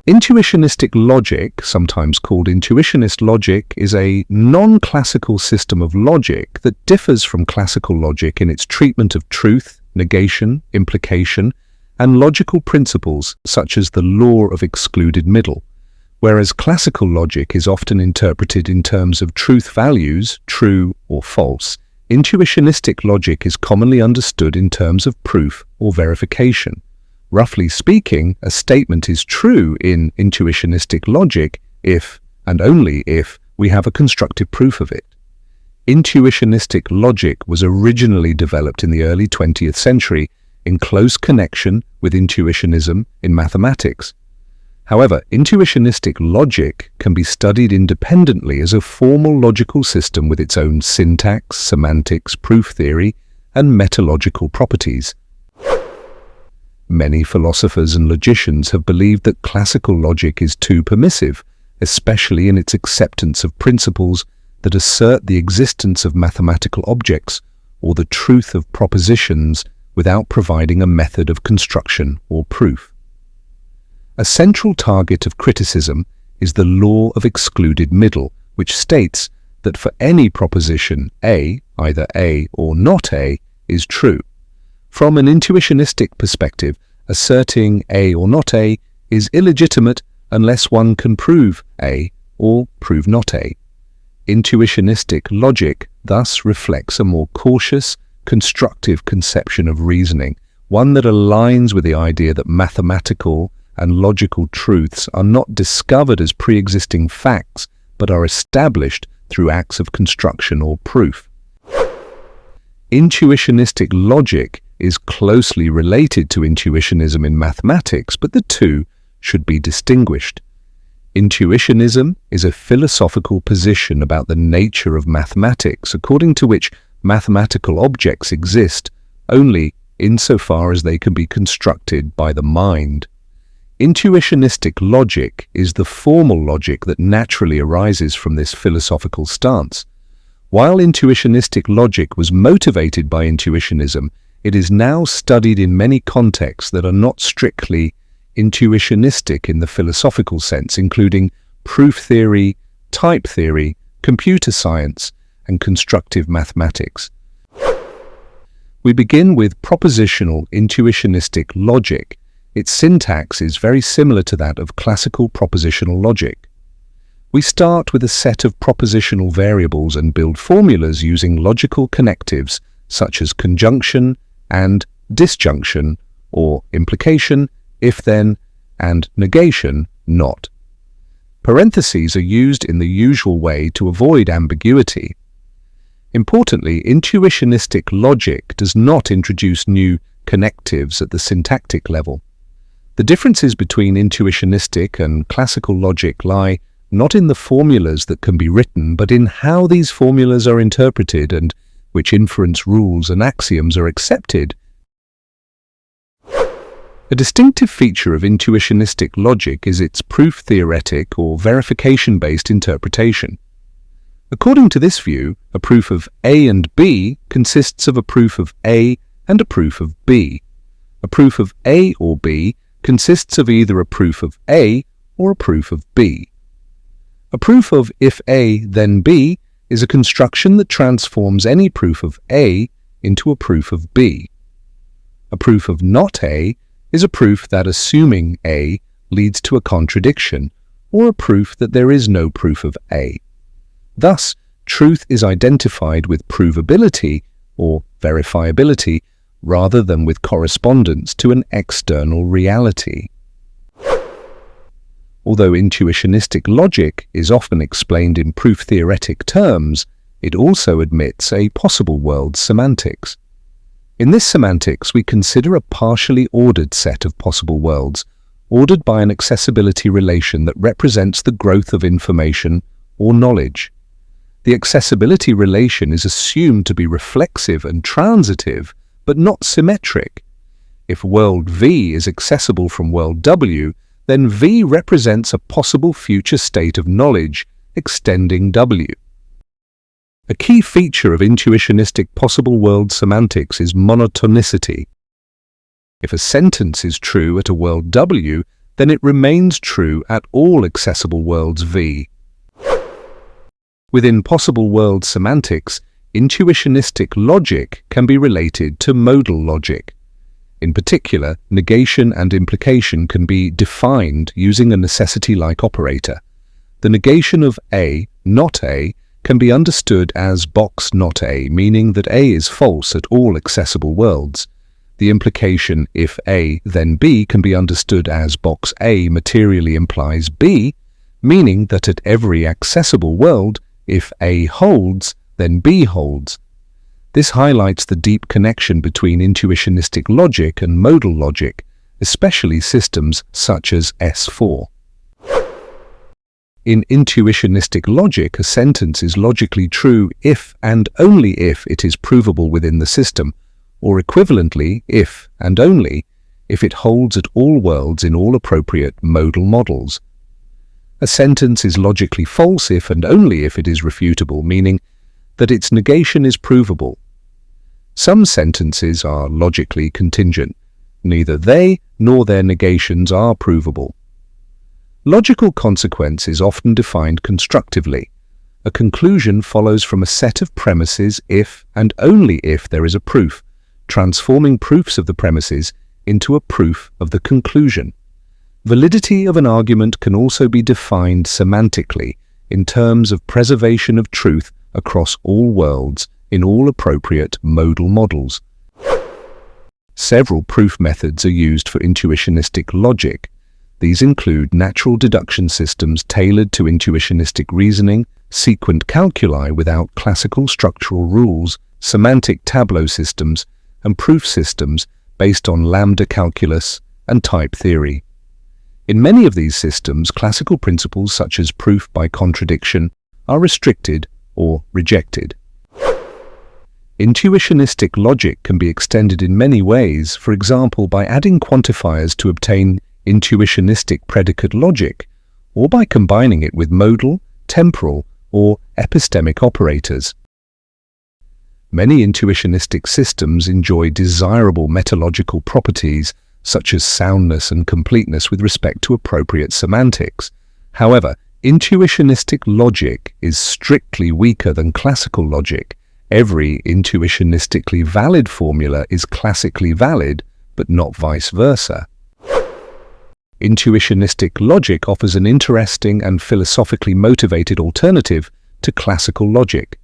Intuitionistic logic, sometimes called intuitionist logic, is a non-classical system of logic that differs from classical logic in its treatment of truth, negation, implication, and logical principles such as the law of excluded middle. Whereas classical logic is often interpreted in terms of truth values, true or false, intuitionistic logic is commonly understood in terms of proof or verification. Roughly speaking, a statement is true in intuitionistic logic if, and only if, we have a constructive proof of it. Intuitionistic logic was originally developed in the early 20th century in close connection with intuitionism in mathematics. However, intuitionistic logic can be studied independently as a formal logical system with its own syntax, semantics, proof theory, and metalogical properties. Many philosophers and logicians have believed that classical logic is too permissive, especially in its acceptance of principles that assert the existence of mathematical objects or the truth of propositions without providing a method of construction or proof. A central target of criticism is the law of excluded middle, which states that for any proposition A, either A or not A, is true. From an intuitionistic perspective, asserting A or not A is illegitimate unless one can prove A or prove not A. Intuitionistic logic thus reflects a more cautious, constructive conception of reasoning, one that aligns with the idea that mathematical and logical truths are not discovered as pre-existing facts, but are established through acts of construction or proof. Intuitionistic logic is closely related to intuitionism in mathematics, but the two should be distinguished. Intuitionism is a philosophical position about the nature of mathematics, according to which mathematical objects exist only insofar as they can be constructed by the mind. Intuitionistic logic is the formal logic that naturally arises from this philosophical stance. While intuitionistic logic was motivated by intuitionism, it is now studied in many contexts that are not strictly intuitionistic in the philosophical sense, including proof theory, type theory, computer science, and constructive mathematics. We begin with propositional intuitionistic logic. Its syntax is very similar to that of classical propositional logic. We start with a set of propositional variables and build formulas using logical connectives such as conjunction and disjunction, or implication, if-then, and negation, not. Parentheses are used in the usual way to avoid ambiguity. Importantly, intuitionistic logic does not introduce new connectives at the syntactic level. The differences between intuitionistic and classical logic lie not in the formulas that can be written, but in how these formulas are interpreted and which inference rules and axioms are accepted. A distinctive feature of intuitionistic logic is its proof-theoretic or verification-based interpretation. According to this view, a proof of A and B consists of a proof of A and a proof of B. A proof of A or B consists of either a proof of A or a proof of B. A proof of if A then B is a construction that transforms any proof of A into a proof of B. A proof of not A is a proof that, assuming A, leads to a contradiction, or a proof that there is no proof of A. Thus, truth is identified with provability or verifiability rather than with correspondence to an external reality. Although intuitionistic logic is often explained in proof-theoretic terms, it also admits a possible world semantics. In this semantics, we consider a partially ordered set of possible worlds, ordered by an accessibility relation that represents the growth of information or knowledge. The accessibility relation is assumed to be reflexive and transitive, but not symmetric. If world V is accessible from world W, then V represents a possible future state of knowledge extending W. A key feature of intuitionistic possible world semantics is monotonicity. If a sentence is true at a world W, then it remains true at all accessible worlds V. Within possible world semantics, intuitionistic logic can be related to modal logic. In particular, negation and implication can be defined using a necessity-like operator. The negation of A, not A, can be understood as box not A, meaning that A is false at all accessible worlds. The implication if A, then B can be understood as box A materially implies B, meaning that at every accessible world, if A holds, then B holds. This highlights the deep connection between intuitionistic logic and modal logic, especially systems such as S4. In intuitionistic logic, a sentence is logically true if and only if it is provable within the system, or equivalently, if and only if it holds at all worlds in all appropriate modal models. A sentence is logically false if and only if it is refutable, meaning that its negation is provable. Some sentences are logically contingent. Neither they nor their negations are provable. Logical consequence is often defined constructively. A conclusion follows from a set of premises if and only if there is a proof, transforming proofs of the premises into a proof of the conclusion. Validity of an argument can also be defined semantically in terms of preservation of truth across all worlds in all appropriate modal models. Several proof methods are used for intuitionistic logic. These include natural deduction systems tailored to intuitionistic reasoning, sequent calculi without classical structural rules, semantic tableau systems, and proof systems based on lambda calculus and type theory. In many of these systems, classical principles such as proof by contradiction are restricted or rejected. Intuitionistic logic can be extended in many ways, for example by adding quantifiers to obtain intuitionistic predicate logic, or by combining it with modal, temporal, or epistemic operators. Many intuitionistic systems enjoy desirable metalogical properties such as soundness and completeness with respect to appropriate semantics. However, intuitionistic logic is strictly weaker than classical logic. Every intuitionistically valid formula is classically valid, but not vice versa. Intuitionistic logic offers an interesting and philosophically motivated alternative to classical logic.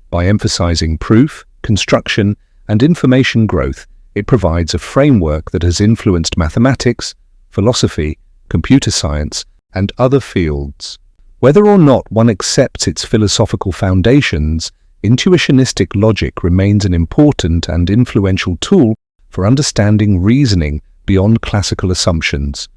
By emphasizing proof, construction, and information growth, it provides a framework that has influenced mathematics, philosophy, computer science, and other fields. Whether or not one accepts its philosophical foundations, intuitionistic logic remains an important and influential tool for understanding reasoning beyond classical assumptions.